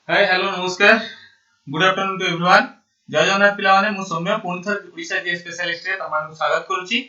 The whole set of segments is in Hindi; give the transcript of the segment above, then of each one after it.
हाय हेलो नमस्कार गुड आफ्टरनून टू एवरीवन। जय जगन्नाथ पिला माने मु सौम्य पुणी थर ओडिशा जे स्पेशलिस्ट रे तमान स्वागत करूची।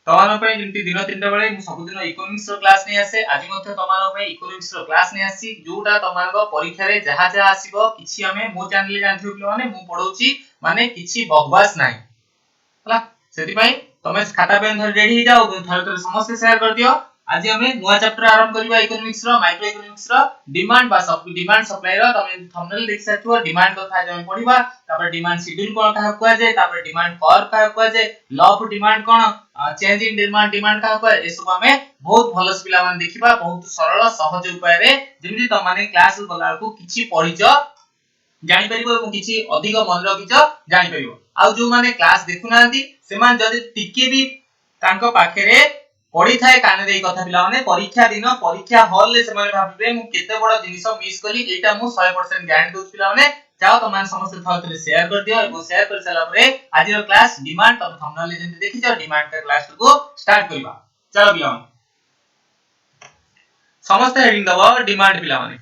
तमान पय जेंति दिन 3टा बेले मु सब दिन इकोनॉमिक्स रो क्लास नै आसे। आज मथे तमान पय इकोनॉमिक्स रो क्लास नै आसी जोटा तमान को परीक्षा रे जहा जहा आसीबो किछि हमें मो चैनल रे जानथियो पिला माने मु पढौची माने किछि बकवास नाही हला। सेति पय तमे खाता पेन धर रेडी हो जाओ थर समस्त शेयर कर दियो। आज हमें नया चैप्टर आरंभ करबा इकोनॉमिक्स रो माइक्रो इकोनॉमिक्स रो डिमांड बा डिमांड सप्लाई रो तमे थंबनेल देख साथुवा डिमांड कथा जे पढिबा तापर डिमांड शेड्यूल कोन कहा कुआ जाय तापर डिमांड कर्व कहा कुआ जाय law of demand cone change in demand demand कहा कुआ ए सब हमें बहुत भलस पिला माने देखिबा बहुत सरल सहज उपाय रे जेमि त माने क्लास गला को किछि पढिचो जानि परिबो एवं किछि अधिक मन रखिचो जानि परिबो। आ जो माने क्लास देखु नांती सेमान जदि टिके भी तांको पाखरे पढी थाए काने देई कथा पिला माने परीक्षा दिन परीक्षा हॉल ले सेमाने भाबिबे मु केते बड़ जिनिस मिस कली एटा मु 100% गारंटी दोछ पिला माने जाओ तमान समस्त थरे शेयर कर दियो एवं शेयर कर साला परे आज रो क्लास डिमांड तब थंबनेल जेंति देखिचो डिमांड का क्लास को स्टार्ट करबा। चलो पिला समस्त हेडिंग दबो डिमांड पिला माने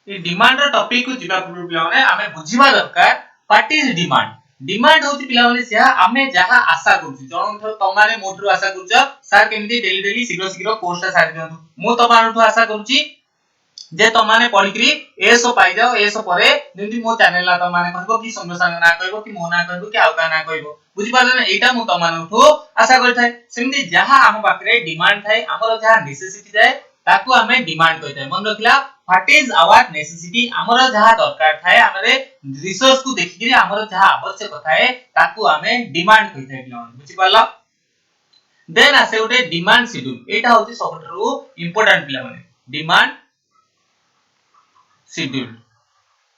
ए डिमांड रो टॉपिक को जिबा पूर्व पिला माने आमे बुझिबा दरकार व्हाट इज डिमांड। डिमांड होची पिला माने से आमे जहा आशा करछु जण थो तमाने मोटरो आशा करछ सर केमती डेली डेली शीघ्र शीघ्र कोर्स स्टार्ट दियंतु मु तमानठु आशा करछि जे तमाने पढिकरी एसो पाइ जाओ एसो परे जेंति मो चैनल ला तमाने कहबो कि समस्या ना कहबो कि मो ना कहबो कि आउका ना कहबो बुझि पाले ना एटा मु तमानठु आशा करथाय। सेमति जहा हम पाखरे डिमांड थाय हमर जहा नेसेसिटी थाय ताकू हमें डिमांड कहथाय। मन रखला व्हाट इज आवर नेसेसिटी हमर जहा दरकार थाय हमरे रिसोर्स को देखिकरी हमर जहा आवश्यक थाय ताकू हमें डिमांड कहथाय पिला बुझि पाला। देन आसे उटे डिमांड शेड्यूल एटा होची सबठरो इंपोर्टेंट पिला माने डिमांड शेड्यूल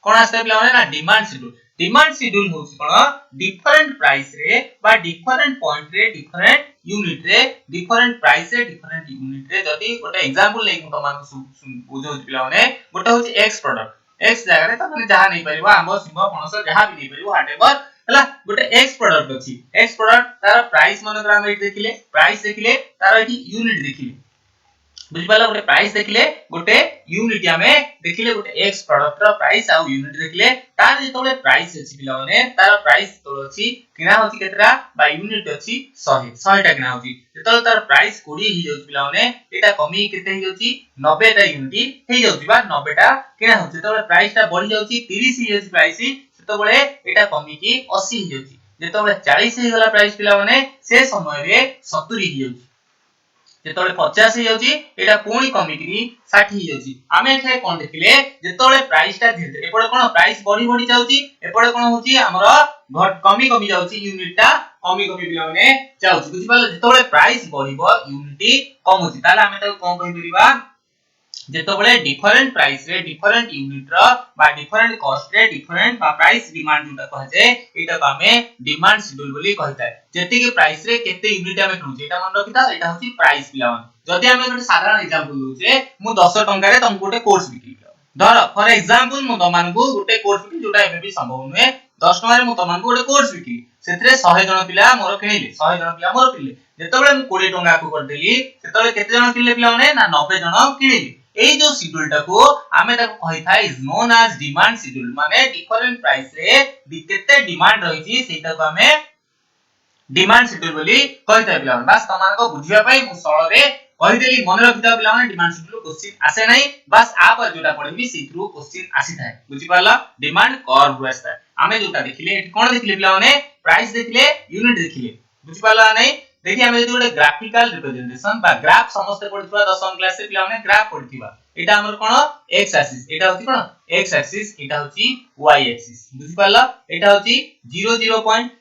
कोन आसे पिला माने ना डिमांड शेड्यूल होची कोन डिफरेंट प्राइस रे बा डिफरेंट पॉइंट रे डिफरेंट यूनिट रे डिफरेंट प्राइस रे डिफरेंट यूनिट रे जदी गोटे एग्जांपल ले मु तमान बुझौची पिला माने गोटे होची एक्स प्रोडक्ट एक्स जगह रे तमाने जहा नै परिबो आंबो सिंह पणस जहा भी नै परिबो व्हाटएवर हला गोटे एक्स प्रोडक्ट अछि एक्स प्रोडक्ट तार प्राइस मन ग्राम रेट देखिले प्राइस देखिले तार एठी यूनिट देखिले बुझि पाला गोटे प्राइस देखिले गोटे यूनिट हमें देखिले गोटे एक्स प्रोडक्ट रो प्राइस आ यूनिट देखिले तार जेतोले प्राइस अछि पिला माने तार प्राइस तो अछि किना होछि केतरा बा यूनिट अछि 100 टा किना होछि जेतोले तार प्राइस 20 हि जोछि पिला माने एटा कमी केते हि जोछि 90 टा यूनिट हि जोछि बा 90 टा किना होछि जेतोले प्राइस ता बढ़ि जोछि 30 हि जोछि प्राइस सेतोबेले एटा कमी कि 80 हि जोछि जेतोले 40 हि गला प्राइस पिला माने से समय रे 70 हि जोछि जेतोले 50 हि जोछि एटा पूरी कमिकरी 60 हि जोछि। आमे एथे कोन देखिले जेतोले प्राइस ता धीरे धीरे एपडे कोन प्राइस बढ़ी बढ़ी जाउछि एपडे कोन होछि हमरो घट कमी कमी जाउछि यूनिट ता कमी कमी पिला माने जाउछि बुझि पाले जेतोले प्राइस बढ़िबो यूनिट कम होछि ताले आमे ताको कोन कहि परिबा जेतोबेले डिफरेंट प्राइस रे डिफरेंट यूनिट रो बा डिफरेंट कॉस्ट रे डिफरेंट बा प्राइस डिमांड जोटा कह जे एटा को हमें डिमांड शेड्यूल बोली कहताय जेति के प्राइस रे केते यूनिट हमें किनुचे एटा मन रखिता एटा होची प्राइस पिला मान जदी हमें ଗୋଟେ साधारण एग्जांपल दोचे मु 10 टंका रे तुमको ଗୋଟେ कोर्स बिकि धर फॉर एग्जांपल मु तमान को ଗୋଟେ कोर्स बिकि जोटा एबे भी संभव नुहे 10 टंका रे मु तमान को ଗୋଟେ कोर्स बिकि सेतरे 100 जन पिला मोर किनिले 100 जन पिला मोर किनिले जेतबेले मु 20 टंका को कर देली सेतबेले केते जन किनिले पिला माने ना 90 जन किनिले এই जो शेड्यूल टाको आमे ताको कहि थाय is known as demand schedule माने डिफरेंट प्राइस रे केते डिमांड रहिछि सेटा को आमे डिमांड शेड्यूल बोली कहि थाय पिला बस तमान को बुझिया पई मु सरल रे कहि देली मन रखिता पिला माने डिमांड शेड्यूल क्वेश्चन आसे नै बस आ पर जोटा पढिबी सेथ्रु क्वेश्चन आसी थाय बुझि पाला डिमांड कर्व आस्ता आमे जोटा देखिले एठी कोन देखिले पिला माने प्राइस देखिले यूनिट देखिले बुझि पाला नै देखि हमें जो ଗୋଟେ ग्राफिकल रिप्रेजेंटेशन बा ग्राफ समस्त पढिथवा 10th क्लास रे पिला माने ग्राफ पढिथवा एटा हमर कोन x एक्सिस एटा होची कोन x एक्सिस एटा होची y एक्सिस बुझि पाला एटा होची 00 पॉइंट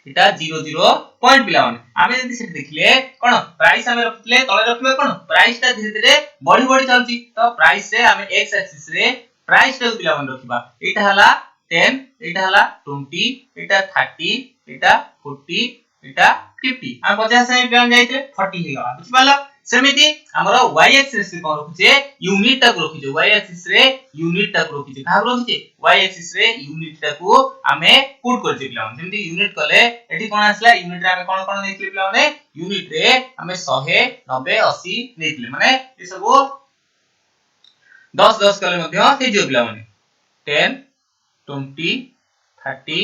एटा 00 पॉइंट पिला माने आमे जदी सेट देखिले कोन प्राइस हमें रखिले तळे रखिबा कोन प्राइस ता धीरे धीरे बढ़ी बढ़ी चलची तो प्राइस रे हमें x एक्सिस रे प्राइस ता पिला माने रखिबा एटा हला 10 एटा हला 20 एटा 30 एटा 40 एटा 50 आ 50 से गान जाइते 40 हे गला बुझि पाला सेमिति हमरो y एक्सिस रे कोन रखुचे यूनिट टा को रखिजे y एक्सिस रे यूनिट टा को रखिजे का रखिजे y एक्सिस रे यूनिट टा को हमें पुट करजे पिला सेमिति यूनिट कले एठी कोन आसला यूनिट रे हमें कोन कोन नेइतले पिला माने यूनिट रे हमें 100 90 80 नेइतले माने ए सब 10 10 कले मध्ये हे जो पिला माने 10 20 30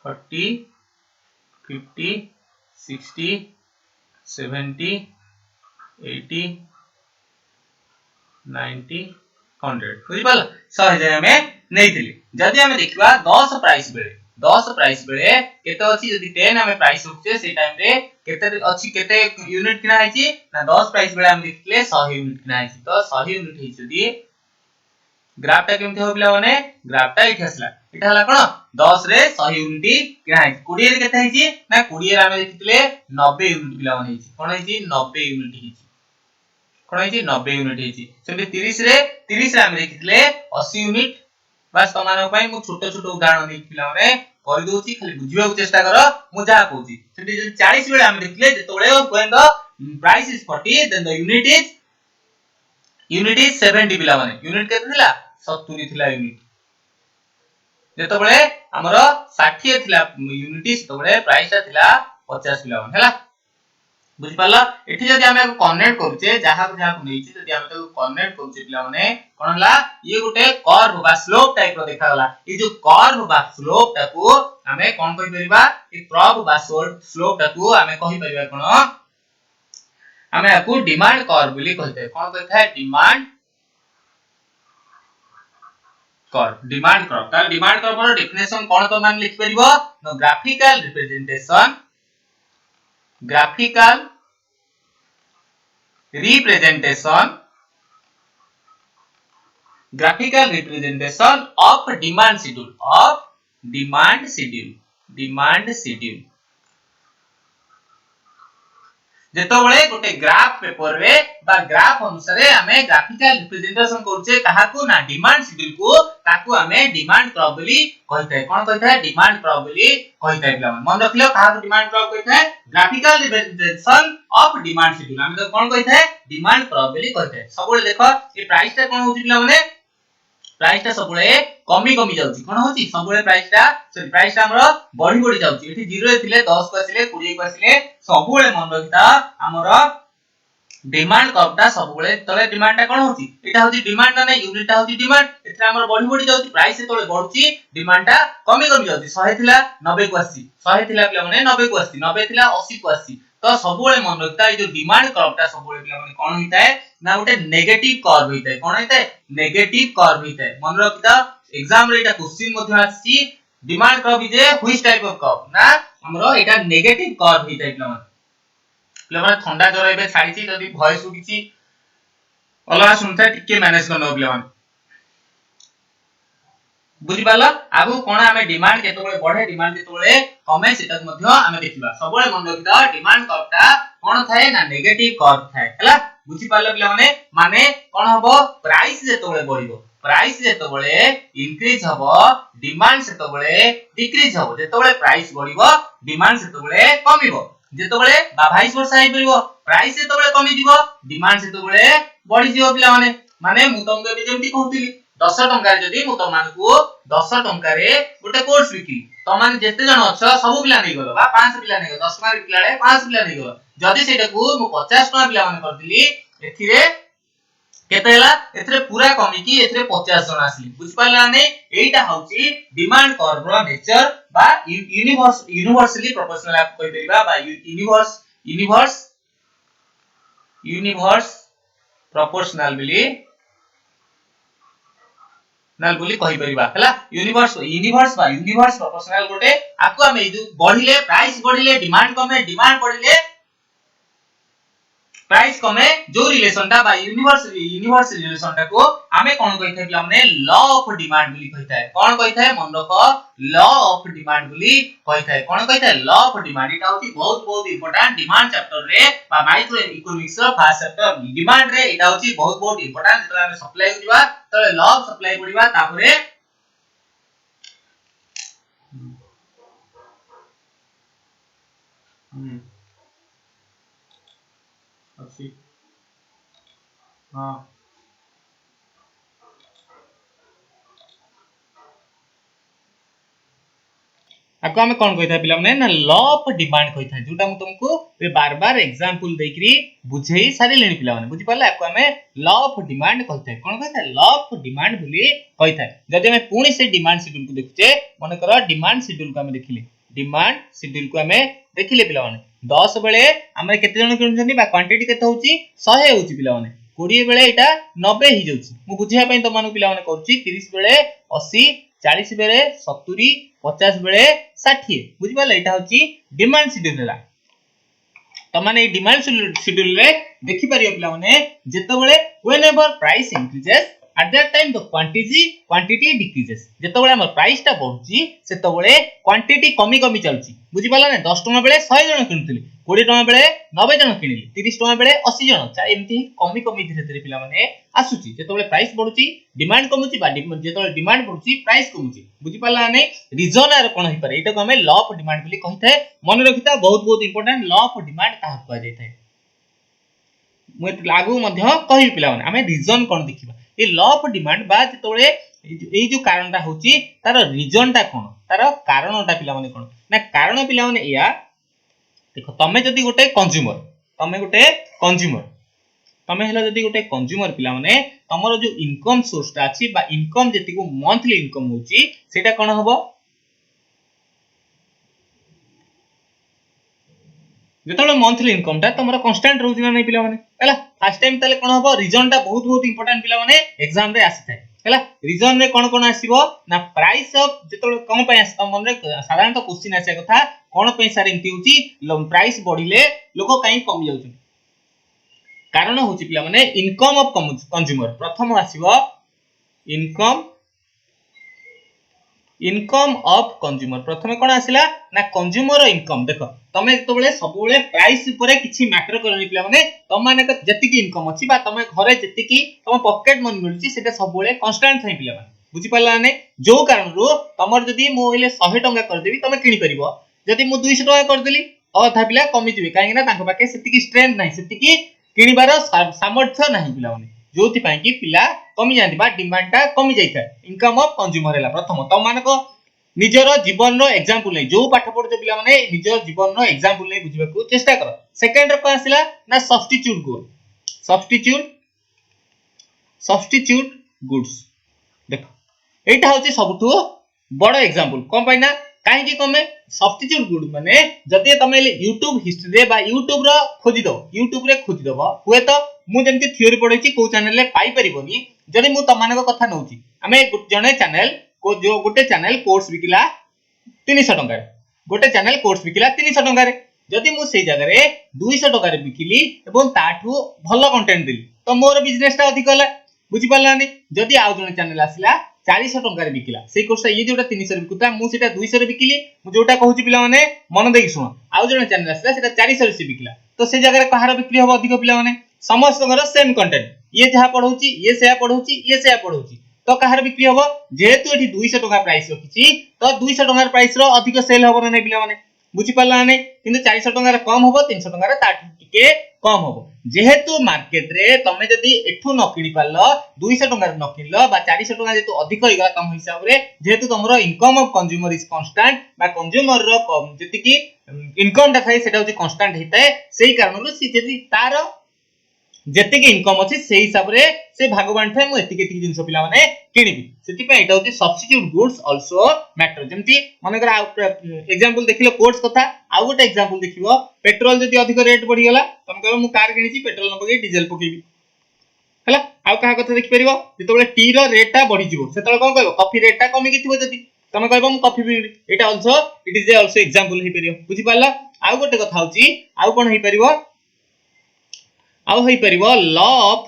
40 50 60 70 80 90 100 बुझी पाल 100 जाय हमें नेइथिले जदी हमें देखिबा 10 प्राइस बेले केते अछि जदी 10 हमें प्राइस रखछे से टाइम रे केते अछि केते यूनिट किना हैछि ना 10 प्राइस बेले हम देखले 100 यूनिट किना हैछि तो 100 यूनिट हे जदी ग्राफ टा केमते हो पिला माने ग्राफ टा इथे असला इटा हला कोन 10 रे 100 यूनिट किना हैछि 20 रे केते हैछि ना 20 रे हमें देखिले 90 यूनिट पिला माने हैछि कोन हैछि 90 यूनिट हैछि कोन हैछि 90 यूनिट हैछि सेमि 30 रे हम देखिले 80 यूनिट बस तमान पई मु छोटो छोटो उदाहरण नै पिला माने कर दोछि खाली बुझिबा चेष्टा कर मु जा कहूछि सेमि 40 बेले हम देखिले जेतोळे when the price is 40 then the unit is 70 पिला माने यूनिट केते थिला 70 थिला यूनिट जेतोळे हमरो 60 थिला यूनिट सेतोळे प्राइस ता थिला 50 पिला माने हला बुझि पाला एठी जदी हमें कनेक्ट करूचे जहा को नैछि जदी हमें तो कनेक्ट करूचे पिला माने कोन हला ये गुटे कर्व बा स्लोप टाइप रो देखा गला ई जो कर्व बा स्लोप टा को हमें कोन कहि परिबा ई कर्व बा स्लोप टा को हमें कहि परिबा कोन हमें आकु डिमांड कर्व बोली कहते कोन कहता है डिमांड कर्व तार डिमांड कर्व रो डेफिनेशन कोन तो मान लिख परिबो नो graphical representation of demand schedule जेतोबळे गोटे ग्राफ पेपर रे बा ग्राफ अनुसार हमें ग्राफिकल रिप्रेजेंटेशन करछे काहाकू ना डिमांड शेड्यूल को ताकू हमें डिमांड कर्व बोली कहैते कोन कहैते डिमांड कर्व बोली कहैते पिला मन रखियो काहाकू डिमांड कर्व कहैते graphical representation of demand schedule हम तो कोन कहैते डिमांड कर्व बोली कहैते सबले देखो ए प्राइस ता कोन होची पिला माने प्राइस ता सबले कमी जाउची कोन होची सबले प्राइस ता हमरो बढ़ी जाउची एठी 0 रे थिले 10 को आसिले 20 को आसिले सबले मन रखिता हमरो डिमांड कर्व ता सबले तले डिमांड ता कोन होची एटा होची डिमांड ना यूनिट ता होची डिमांड एथरा हमरो बढ़ी जाउची प्राइस तले बढ़ुची डिमांड ता कमी जाउची 100 थिला 90 को आसी 100 थिला पिला माने 90 को आसी 90 थिला 80 को आसी तो सबले मन रखिता ए जो डिमांड कर्व ता सबले पिला माने कोन होइता है ना उटे नेगेटिव कर्व होइता है कोन होइता है नेगेटिव कर्व होइता है मन रखिता एग्जाम रे एटा क्वेश्चन मध्ये आसी demand curve is a which type of curve ना हमरो एटा नेगेटिव कर्व होइता है पिला माने ठंडा जर एबे छाडीची जदी वॉइस उठीची अलगा सुनता टिके मैनेज करनो पिला माने बुझी पाला आगु कोन हमें डिमांड केतोळे बढ़े डिमांड केतोळे कमे सेटा मध्ये हमें देखिबा सबले मन रखिता डिमांड कर्व ता कोन थाए ना नेगेटिव कर्व थाए हला बुझी पाला पिला माने कोन हबो प्राइस जेतोळे बढ़िबो प्राइस जेतोळे इंक्रीज हबो डिमांड सेतोळे डिक्रीज हबो जेतोळे प्राइस बढ़िबो डिमांड सेतोळे कमिबो जेतोळे बा भाइस वर्षा आइ परिबो प्राइस जेतोळे कमी दिबो डिमांड सेतोळे बढ़ी जिवो पिला माने मु तमके बे जेमति कहउतिली 10 टंका जदी मु तमानकू 10 टंका रे गोटे कोर्स बिकली तमाने जेते जण अछ सब पिला नै गलो बा 5 पिला नै गलो 10 टंका बिकला रे 5 पिला नै गलो जदी सेटाकू मु 50 टंका पिला माने करदिली एथिरे केते हला एथिरे पूरा कमी की एथिरे 50 जण आसली बुझ पाला नै एटा होची डिमांड कर्व रो नेचर बा यूनिवर्सली प्रोपोर्शनल आप कहि परिबा बा यूनिवर्स प्रोपोर्शनल बिली नाल बोली कहि परिबा हला यूनिवर्स प्रोपोर्शनल गोटे आकु हम ए बढ़िले प्राइस बढ़िले डिमांड बढ़िले प्राइस कमे जो रिलेशन ता बा यूनिवर्स रिलेशन ता को हमें कोन कहिथे कि हमने लॉ ऑफ डिमांड बोली कहिथा है कोन कहिथा है मन रखो लॉ ऑफ डिमांड बोली कहिथा है कोन कहिथा है लॉ ऑफ डिमांड इटा होती बहुत इंपोर्टेंट डिमांड चैप्टर रे बा micro economics row first chapter demand रे इटा होती बहुत इंपोर्टेंट जेतला हम सप्लाई होइबा तले लॉ ऑफ सप्लाई पडिबा तापरे ଅଛି हां आको आमे कोन कहिथा पिला माने ना लॉ ऑफ डिमांड कहिथा जोटा मु तुमको बार बार एग्जांपल देकरी बुझेई सारी लेनी पिला माने बुझी पाले आको आमे लॉ ऑफ डिमांड कहिथा कोन कहिथा लॉ ऑफ डिमांड बोली कहिथा जदि हमें पुणी से डिमांड शेड्यूल को देखुचे माने करो डिमांड शेड्यूल को हमें देखिले डिमांड शेड्यूल को हमें देखिले पिला माने 10 बेले हमें केते जण किनुछनी बा क्वांटिटी केते होची 100 होची पिला माने 20 बेले एटा 90 ही जाउची मु बुझिया पई त मानु पिला माने करची 30 बेले 80 40 बेले 70 50 बेले 60 बुझी पाले एटा होची डिमांड शेड्यूल ला त माने डिमांड शेड्यूल रे देखि परियो पिला माने जेतो बेले whenever price increases at that time the quantity decreases जेतो बेले हमर प्राइस टा बढ़ुची सेतो बेले क्वांटिटी कमी कमी चलची बुझी पाला ने 10 टका बेले 100 जण किनुतली 20 टका बेले 90 जण किनिले 30 टका बेले 80 जण चा एमती कमी कमी धीरे धीरे पिला माने आसुची जेतो बेले प्राइस बढ़ुची डिमांड कमुची बा जेतो बेले डिमांड बढ़ुची प्राइस कमुची बुझी पाला ने रीजन आर कोन होई पारे एटा को हमें लॉ ऑफ डिमांड बोली कहिथाय मन रखिता बहुत बहुत इंपोर्टेंट लॉ ऑफ डिमांड ताहा कह जायथाय मु लागू मध्य कहि पिला माने हमें रीजन कोन देखिबा ए लॉ ऑफ डिमांड बा जेतो बेले ए जो कारणटा होची तार रीजन टा कोन तार कारणटा पिला माने कोन ना कारण पिला माने या देखो तमे जदी गोटे कंज्यूमर तमे हला जदी गोटे कंज्यूमर पिला माने तमरो जो इनकम सोर्स टा अछि बा इनकम जति को मंथली इनकम होची सेटा कोन हबो जेतले मंथली इनकम ता तमरो कांस्टेंट रहउची ना नै पिला माने हला फर्स्ट टाइम तले कोन हबो रीजन टा बहुत बहुत इंपोर्टेंट पिला माने एग्जाम रे आसी थाए हला रीजन रे कोन कोन आसीबो ना प्राइस ऑफ जेतले कम पय आसी त मन रे साधारणत क्वेश्चन आसे कथा कोन पय सार एंती होची प्राइस बढ़िले लोक काई कम जाउछन कारण होची पिला माने इनकम ऑफ कंज्यूमर प्रथम आसीबो इनकम ऑफ कंज्यूमर प्रथमे कोन आसिला ना कंज्यूमर इनकम देखो तमे जतबेले सबबेले प्राइस ऊपर किछि मैटर करनी पिला माने तम माने जति की इनकम अछि बा तमे घरे जति की तम पॉकेट मनी मिलुची सेटा सबबेले कांस्टेंट थाई पिला माने बुझी पाला ने जो कारण रो तमर जदी मो हेले 100 टका कर देबी तमे किनि परिबो जदी मु 200 टका कर देली अधा पिला कमी जिवे काहे ना तांको पाके सेति की स्ट्रेंथ नाही सेति की किनिबार सामर्थ्य नाही पिला माने जोति पाई की पिला कमी जांती बा डिमांड टा कमी जाइथा इनकम ऑफ कंज्यूमर हैला प्रथम त मानको निजर जीवन रो एग्जांपल नै जो पाठ पढो पिला माने निजर जीवन रो एग्जांपल नै बुझिबा को चेष्टा करो सेकंड रो आसिला ना सब्स्टिट्यूट गोल सब्स्टिट्यूट गुड्स देखो एटा होची सबठु बड़ एग्जांपल कोन पाइना काहे की कमे सब्स्टिट्यूट गुड माने जदि तमे YouTube हिस्ट्री रे बा YouTube रो खोजि दो YouTube रे खोजि दबो हुए तो मु जेंति थ्योरी पढैछि को चैनल रे पाई परिबोनी जदि मु तमानक कथा नउछि हमें जने चैनल को जो गोटे चैनल कोर्स बिकिला 300 टका गोटे चैनल कोर्स बिकिला 300 टका रे जदि मु सेई जगह रे 200 टका रे बिकिली एवं ताठू भलो कंटेंट दिली तो मोर बिजनेस ता अधिक होला बुझि पालानी जदि आउ जने चैनल आसिला 400 टका रे बिकिला सेई कोर्स ये जोटा 300 रे बिकुता मु सेटा 200 रे बिकिली मु जोटा कहूची पिला माने मन देई सुनो आउ जने चैनल आसिला सेटा 400 रे से बिकिला तो से जगह रे कहार बिक्री हो अधिक पिला माने समस्त घर सेम कंटेंट ये जहा पढौची ये सेया पढौची ये सेया पढौची तो कहार बिक्री होबो जेहेतु एठी 200 टका प्राइस रखिची तो 200 टका प्राइस रो अधिक सेल होबो ना नै पिला माने बुझी पाला नै किंतु 400 टका रे कम होबो 300 टका रे ताठी टिके कम होबो जेहेतु मार्केट रे तमे जदी एठु न किनि पालो 200 टका रे न किनलो बा 400 टका जेतु अधिक होई गला कम हिसाब रे जेहेतु तमरो income of consumer is constant बा कंज्यूमर रो जति की इनकम ता थाई सेटा होची कांस्टेंट हेताय सेही कारण रो सी जदी तार जेति की इनकम अछि सेही हिसाब रे से भगवान थे मु एतिके एतिके जिंस पिला माने किनिबी सेति पे एटा होची सब्स्टिट्यूट गुड्स आल्सो मैटर जेमति माने कर एग्जांपल देखिलो कोर्स कथा आ गोटे एग्जांपल देखिबो पेट्रोल जदी अधिक रेट बढ़ी गला तम कहबो मु कार किनिची पेट्रोल न पके डीजल पकेबी हला आ कहा कथा देखि परिबो जेतबेले टी रो रेट ता बढ़ी जिवो सेतले कोन कहबो कॉफी रेट ता कमी किथिबो जदी तमे कहबो मु कॉफी पीबी एटा also it is also example हे परिबो बुझि पाला आ गोटे कथा होची आ कोन हे परिबो आउ होई परिबो law of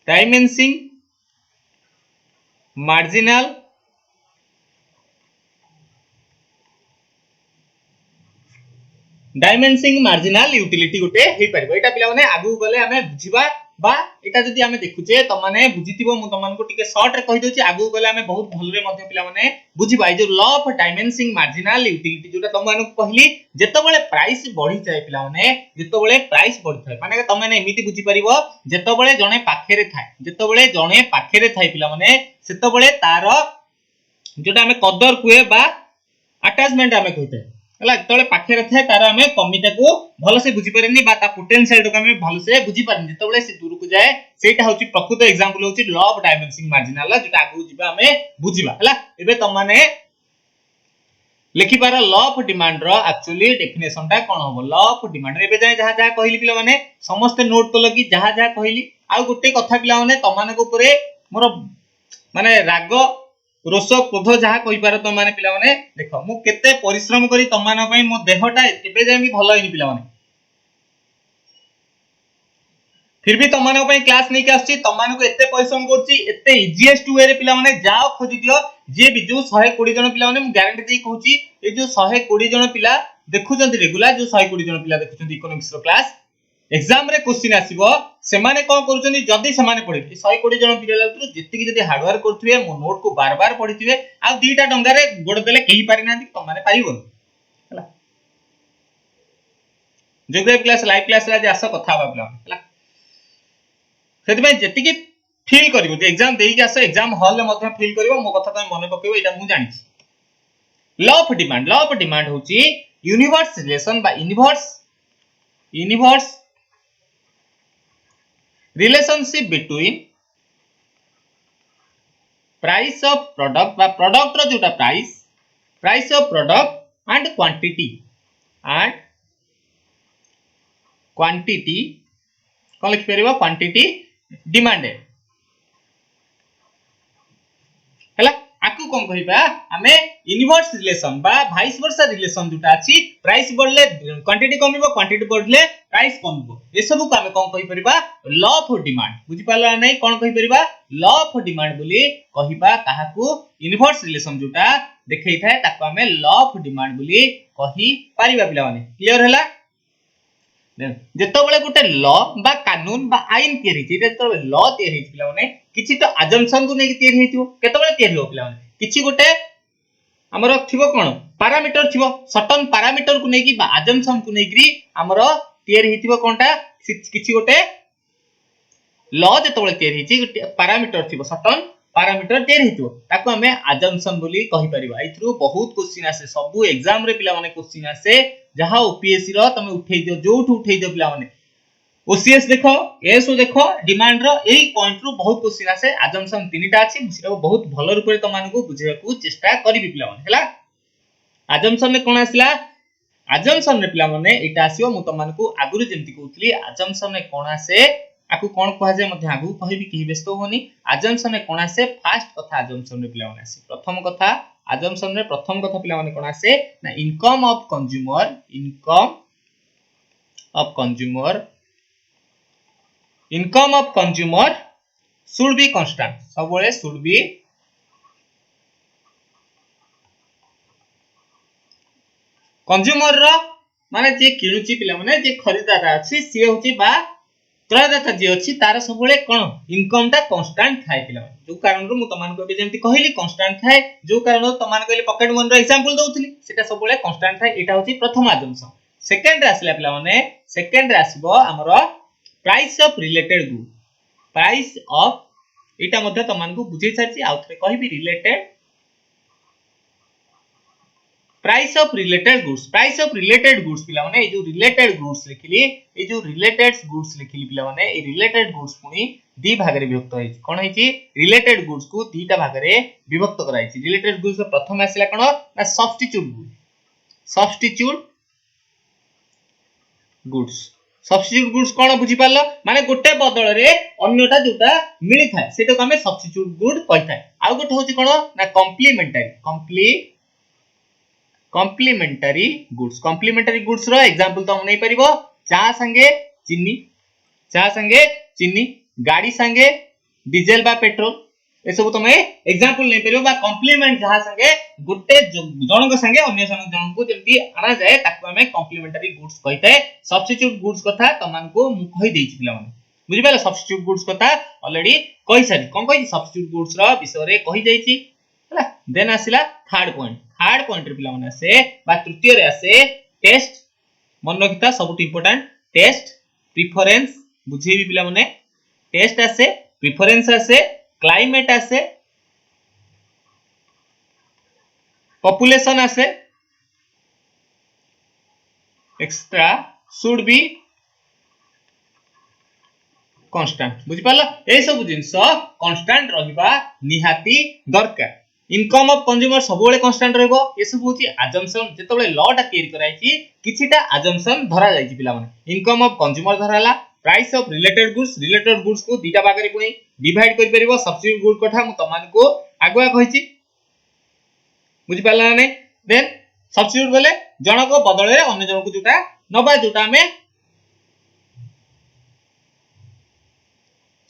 diminishing marginal utility गोटे हे परिबो एटा पिला माने आगु गले हमें बुझिबा बा एटा जदी हमें देखुचे त माने बुझिथिबो मु त मानको टिके शॉर्ट रे कहि दोची आगु गले हमें बहुत भलरे मध्ये पिला माने बुझिबा ए जो law of diminishing marginal utility जोटा तुम मानको कहली जेतबेले प्राइस बढ़ी जाय पिला माने जेतबेले प्राइस बढ़ी थाय माने त माने एमिति बुझि परिबो जेतबेले जणे पाखेरे थाय जेतबेले जणे पाखेरे थाय पिला माने सेतबेले तार जोटा हमें कदर कुए बा अटैचमेंट हमें कहते हला तळे पाखेरे थे तार हमें कमिटा को भलो से बुझी परनी बा ता पोटेंशियल को हमें भलो से बुझी परनी तळे से दूर को जाए सेटा होची प्रकृत एग्जांपल होची लॉ ऑफ डायमेंसिंग मार्जिनल जेटा आगु जिबा हमें बुझिबा हला एबे त माने लिखि पार लॉ ऑफ डिमांड रो एक्चुअली डेफिनेशन ता कोन हो लॉ ऑफ डिमांड एबे जाय जहा जहा कहली पिला माने समस्त नोट तो लगी जहा जहा कहली आ गुटे कथा पिला माने तमान को ऊपर मोर माने राग रोष क्रोध जहा कहि पार त माने पिला माने देखो मु केते परिश्रम करी तमान पई मो देहटा एबे जाय भी भलो हिनी पिला माने फिर भी तमान पई क्लास नै के आछि तमान को एते परिश्रम करछि एते इजीएस्ट वे रे पिला माने जाओ खोजि दियो जे भी जो 120 जन पिला माने मु गारंटी दे कहूछि ए जो 120 जन पिला देखुचंती रेगुलर जो 120 जन पिला देखुचंती इकोनॉमिक्स रो क्लास एग्जाम रे क्वेश्चन आसीबो सेमाने कोन करूचंती जदी सेमाने पढे 120 जन पिला लतु जेतिकी जदी हार्ड वर्क करथुवे मो नोट को बार बार पढिथिवे आ दीटा डंगा रे गोड देले केही पारि नांती तमाने पारिबोन हला जोग्राफी क्लास लाइव क्लास ला जे आसा कथा बा पिला हला सेति में जेतिकी फील करिवो जे एग्जाम देई के आसा एग्जाम हॉल ले मध्ये फील करिवो मो कथा त मने पकेबो एटा मु जानि छी लॉ ऑफ डिमांड होची यूनिवर्स रिलेशन बा universe relationship between price of product बा product रो जोटा price of product and quantity कोन लिखि परिबो क्वांटिटी डिमांडेड हला आकु कोन कहिबा हमें इनवर्स रिलेशन बा वाइस वर्सा रिलेशन जोटा अछि प्राइस बढ़ले क्वांटिटी कमिबो क्वांटिटी बढ़ले प्राइस कमिबो ए सब को हमें कोन कहि परिबा लॉ ऑफ डिमांड बुझि पाला नै कोन कहि परिबा लॉ ऑफ डिमांड बोली कहिबा काहाकू इनवर्स रिलेशन जोटा देखै थाए ताको हमें लॉ ऑफ डिमांड बोली कहि परिबा पिला माने क्लियर हला जेतबेले गुटे लॉ बा कानून बा आईन तयारी छै जेतबेले लॉ तयारी छै पिला माने किछि तो अजम्पशन को नै तयारी हेतियो केतबेले तयारी हो पिला माने किछि गुटे हमर थिबो कोन पैरामीटर थिबो सर्टेन पैरामीटर को नै कि बा अजम्पशन को नै कि हमर तयारी हेतिबो कोनटा किछि गुटे लॉ जेतबेले तयारी छै गुटे पैरामीटर थिबो सर्टेन पैरामीटर तयारी हेतिबो ताको हमें अजम्पशन बोली कहि परिबा एथरु बहुत क्वेश्चन आसे सब एग्जाम रे पिला माने क्वेश्चन आसे जहा ओपीएससी रो तमे उठै दियो जोठ उठै दियो पिला माने ओसीएस देखो एसओ देखो डिमांड रो एई पॉइंट रो बहुत क्वेश्चन आसे अजम्पशन तीनटा अछि मुसिरा बहुत भलो रूप रे तमान को बुझेया को चेष्टा करिबि पिला माने हला अजम्पशन ने कोन आसिला अजम्पशन रे पिला माने एटा आसीओ मु तमान को आगुरु जेंति कहउतली अजम्पशन ने कोन आसे आकु कोन कहा जाय मध्ये आगु कहिबि कि व्यस्त होनी अजम्पशन ने कोन आसे फास्ट कथा अजम्पशन रे पिला माने आसे प्रथम कथा अजम्पशन रे प्रथम कथा पिला माने कोन आसे ना income of consumer should be constant सब बळे should be कंज्यूमर रो माने जे किनुची पिला माने जे खरीदार अछि से होची बा क्रयदाता जे अछि तार सब बळे कोन इनकम ता कांस्टेंट थाय पिला जो कारण रो मु तमान को जेंति कहली कांस्टेंट थाय जो कारण रो तमान कहली पॉकेट मनी रो एग्जांपल दउतली सेटा सब बळे कांस्टेंट थाय एटा होची प्रथम अजम्पशन सेकंड रे आसला पिला माने सेकंड रे आसीबो हमरो price of related good price of एटा मध्ये तमान को बुझै छाची आ थरे कहबी related price of related goods पिला माने ए जो रिलेटेड गुड्स लिखिली ए जो रिलेटेड गुड्स लिखिली पिला माने ए रिलेटेड गुड्स पुनी दी भाग रे विभक्त होई कोन होई रिलेटेड गुड्स को दीटा भाग रे विभक्त कराई छि रिलेटेड गुड्स प्रथम आसिला कोन ना सब्स्टिट्यूट गुड्स कोन बुझि पालो माने गोटे बदल रे अन्यटा जोटा मिली थाए सेटा को हमें सब्स्टिट्यूट गुड कहि थाए आ गोटे होची कोन ना कॉम्प्लीमेंटरी गुड्स रो एग्जांपल तो हम नै परिबो चा संगे चीनी गाड़ी संगे डीजल बा पेट्रोल ए सब तमे एग्जांपल नै परिबो बा कॉम्प्लीमेंट जहा संगे गुटे जनक संगे अन्य जन को जेंति आना जाय ताको हमें कॉम्प्लीमेंटरी गुड्स कहिते सब्स्टिट्यूट गुड्स कथा तमान को मु कहि देछि पिला माने बुझि पाले सब्स्टिट्यूट गुड्स कथा ऑलरेडी कहि सारी कोन कहि सब्स्टिट्यूट गुड्स रो विषय रे कहि जाई छी हला देन आसिला थर्ड पॉइंट रे पिला माने आसे बा तृतीय रे आसे टेस्ट मन रखिता सबुट इंपोर्टेंट टेस्ट प्रेफरेंस बुझेबी पिला माने टेस्ट आसे प्रेफरेंस आसे क्लाइमेट आसे पॉपुलेशन आसे एक्स्ट्रा शुड बी कांस्टेंट बुझि पाला ए सब जिंस कांस्टेंट रहिबा निहाती दरकार इनकम ऑफ कंज्यूमर सबोले कांस्टेंट रहबो ए सब होची अजम्पशन जेतबेले लॉ टा तैयारी कराइची किछिटा अजम्पशन धरा जाइची पिला माने इनकम ऑफ कंज्यूमर धराला प्राइस ऑफ रिलेटेड गुड्स को दीटा भागरे पुनी डिवाइड करि परिबो सब्सिट्यूट गुड कथा मु तमान को आगुआ कहिची बुझि पाला नै देन सब्सिट्यूट बोले जनक बदले अन्य जनक जोटा नबा जोटा हमें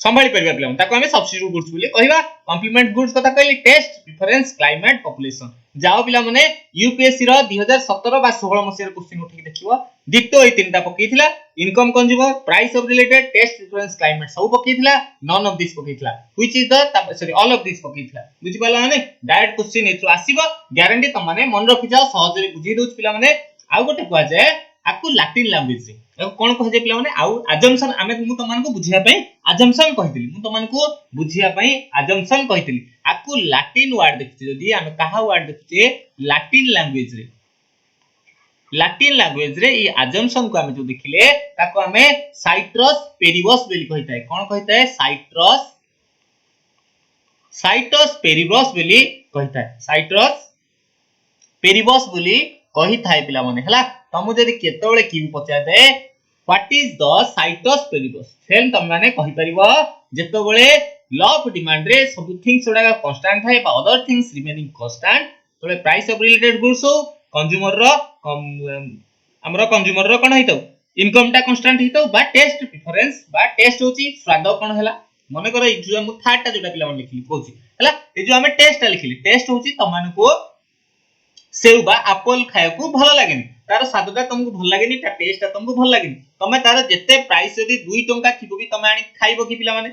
संभाली परिबा पिला ताको हमें सब्स्टिट्यूट गुड्स बोली कहिबा कॉम्प्लीमेंट गुड्स कथा कहली टेस्ट प्रेफरेंस क्लाइमेट पॉपुलेशन जाओ पिला माने यूपीएससी रो 2017 बा 16 मसिया क्वेश्चन उठी देखिबो दिक्तो ए तीनटा पकेइथिला income consumer price of related taste preference climate सब पकेइथिला नन ऑफ दिस पकेइथिला which is the sorry all of this पकेइथिला बुझि पाला माने डायरेक्ट क्वेश्चन एथु आसीबो ग्यारंटी त माने मन रखि जाओ सहज रे बुझि दोछ पिला माने आउ गोटे कुआ जाय आकु लैटिन लैंग्वेज रे कोन कह जे पिला माने आउ अजम्पशन आमे मु त मान को बुझिया पई अजम्पशन कहितली मु त मान को बुझिया पई अजम्पशन कहितली आकु लैटिन वर्ड देखि जदी आमे कहा वर्ड देखि लैटिन लैंग्वेज रे ई अजम्पशन को आमे जो देखिले ताको आमे साइट्रस पेरिबस बोली कहिताय कोन कहिताय साइट्रस पेरिबस बोली कहिताय साइट्रस पेरिबस बोली कहिताय पिला माने हला तमु जदी केतबेले की पचाय दे what is the ceteris paribus same तम माने कहि परिबो जेतबेले लॉ ऑफ डिमांड रे सब थिंग्स उडा कांस्टेंट थाए बा अदर थिंग्स रिमेनिंग कांस्टेंट तोले प्राइस ऑफ रिलेटेड गुड्स हो कंज्यूमर रो हमरो कंज्यूमर रो कोन हितौ इनकम टा कांस्टेंट हितौ बा टेस्ट प्रेफरेंस बा टेस्ट होची स्वाद कोन हला मने करो ई जो हम थर्ड टा जोटा पिला मन लिखली कोची हला ए जो हम टेस्ट टा लिखली टेस्ट होची तमान को सेउ बा एप्पल खाय को भलो लागेनी तार स्वादटा तुमको भल लागेनी ता टेस्टटा तुमको भल लागेनी तमे तार जत्ते प्राइस जदी 2 टंका थिबो भी तमे आनी खाइबो कि पिला माने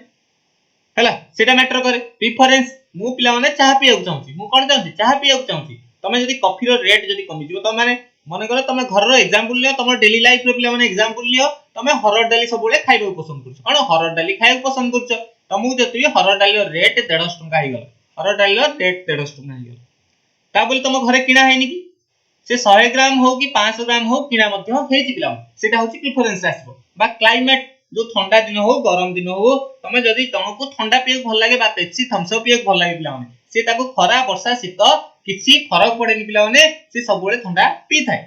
हला सेटा मैटर करे प्रेफरेंस मु पिला माने चाह पिया चाहूची मु कोन चाहूची चाह पिया चाहूची तमे जदी कॉफी रो रेट जदी कमी जिवो तमे माने मने करो तमे घर रो एग्जांपल लियो तमे डेली लाइफ रो पिला माने एग्जांपल लियो तमे हरड़ डाली सब बेले खाइबो पसंद करछ कोन हरड़ डाली खाइबो पसंद करछ तमु जति हरड़ डाली रो रेट 150 टंका हे गेल हरड़ डाली रो रेट 150 टंका हे गेल ता बोली तम घरे किना हैनी कि से 100 ग्राम हो कि 500 ग्राम हो किना मध्ये हेछि पिला सेटा होछि प्रेफरेंस आसबो बा क्लाइमेट जो ठंडा दिन हो गरम दिन हो तमे जदी तमको ठंडा पिए भल लागे बा पेप्सी थम्स अप पिए भल लागे पिला माने से ताको खरा वर्षा शीत किछि फरक पड़ेनी पिला माने से सब बेले ठंडा पी थाए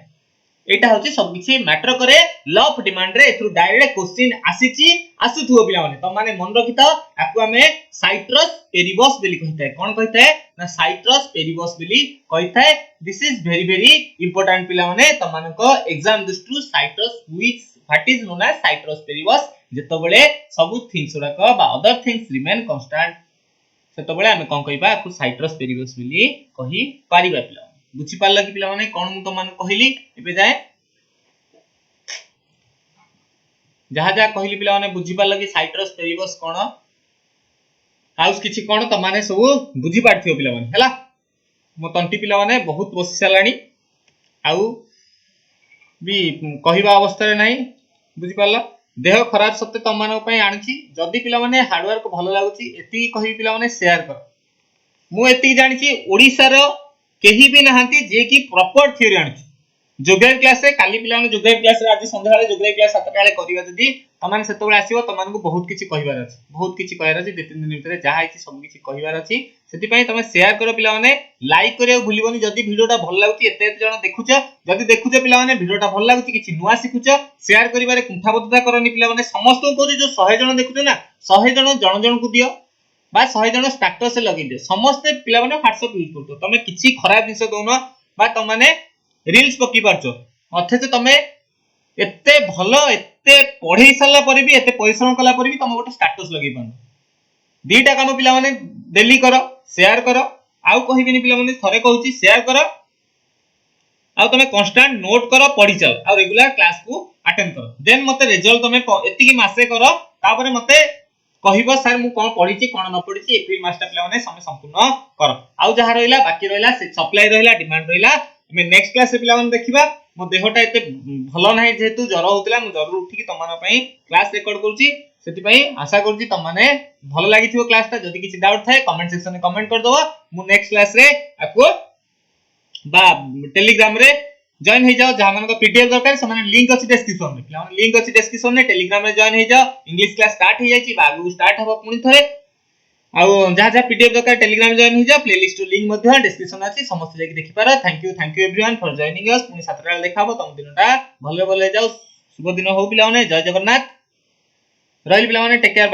एटा होछि सब किछि मैटर करे लॉ ऑफ डिमांड रे एथु डायरेक्ट क्वेश्चन आसीछि आसुथुओ पिला माने त माने मन रखिता आकु हमें साइट्रस पेरिबस बोली कहिताय कोन कहिताय ना साइट्रस पेरिबस बोली कहिताय दिस इज वेरी इंपोर्टेंट पिला माने त मानको एग्जाम दृष्टि ceteris which what is known as ceteris paribus जेतबेले सब थिंग्स उडाक बा अदर थिंग्स रिमेन कांस्टेंट सेतबेले हमें कोन कहिबा आकु साइट्रस पेरिबस बोली कहि पारिबा पिला बुझी पारला कि पिला माने कोन मु तो मान कहिली एबे जाय जहा जहा कहिली पिला माने बुझी पारला कि साइट्रस पेरिबस कोन हाउस किछि कोन त माने सब बुझी पारथियो पिला माने हला मो तंटी पिला माने बहुत बसी सालानी आउ भी कहिबा अवस्था रे नाही बुझी पारला देह खराब सत्ते तम मानक पई आनछि जदी पिला माने हार्ड वर्क भलो लागुछि एति कहि पिला माने शेयर कर मु एति जानिछि ओडिसा रो केही भी नहांती जे की प्रॉपर थ्योरी आनछि जोग्राफी क्लास रे काली पिला माने जोग्राफी क्लास रे आज संध्या वाले जोग्राफी क्लास 7 टा वाले करिवा जदी तमाने सेतबेले आसीबो तमान को बहुत किछि कहिबार अछि बहुत किछि कहबार अछि 2-3 दिन भितरे जहा आइछि सब किछि कहिबार अछि सेति पई तमे शेयर करो पिला माने लाइक करियो भूलिबोनी जदी वीडियोटा भल लागुछि एते एते जण देखुछ जदी देखुछ पिला माने वीडियोटा भल लागुछि किछि नुवा सिखुछ शेयर करिबारे कुंठाबद्धता करनी पिला माने समस्त को जो 100 जण देखुछ ना 100 जण जण जण को दियो बा 100 जण स्टेटस से लगे दियो समस्त पिला माने WhatsApp यूज करतो तमे किछि खराब दिस दोनो बा त माने रील्स पकी पारछो अथेते तमे एते भलो एते पढी साला पर भी एते परिश्रम कला पर भी तमे गोटे स्टेटस लगे पान दीटा काम पिला माने डेली करो शेयर करो आउ कहिबिनी पिला माने थरे कहूची शेयर करो आउ तमे कांस्टेंट नोट करो पढी चल आउ रेगुलर क्लास को अटेंड करो देन मते रिजल्ट तमे एति की मासे करो तापर मते कहबो सर मु कोन पढिछि कोन न पढिछि एप्रिल मास ता पिला माने समय संपूर्ण कर आउ जहा रहिला बाकी रहिला सप्लाई रहिला डिमांड रहिला हमें नेक्स्ट क्लास रे पिला माने देखिबा मो देहटा एते भलो नाही जेतु जर होतला मु जरूर उठी कि तमन पई क्लास रेकॉर्ड करूची सेति पई आशा करूची तम माने भलो लागिथिबो क्लास ता जदी किछि डाउट थाए कमेंट सेक्शन में कमेंट कर दबो मु नेक्स्ट क्लास रे आपको बा टेलीग्राम रे जॉइन हो जाओ जहां मन पीडीएफ दरकार से माने लिंक अछि डिस्क्रिप्शन में पिला माने लिंक अछि डिस्क्रिप्शन में टेलीग्राम रे जॉइन हो जाओ इंग्लिश क्लास स्टार्ट हो जाईची बागु स्टार्ट हबो पुनी थरे आउ जहां जहां पीडीएफ दरकार टेलीग्राम जॉइन हो जाओ प्लेलिस्ट लिंक मध्ये डिस्क्रिप्शन अछि समस्त जाके देखि पारो thank you everyone for joining us पुनी 7 टा देखाबो तम दिनटा भले भले जाओ शुभ दिन हो पिला माने जय जगन्नाथ रहली पिला माने टेक केयर।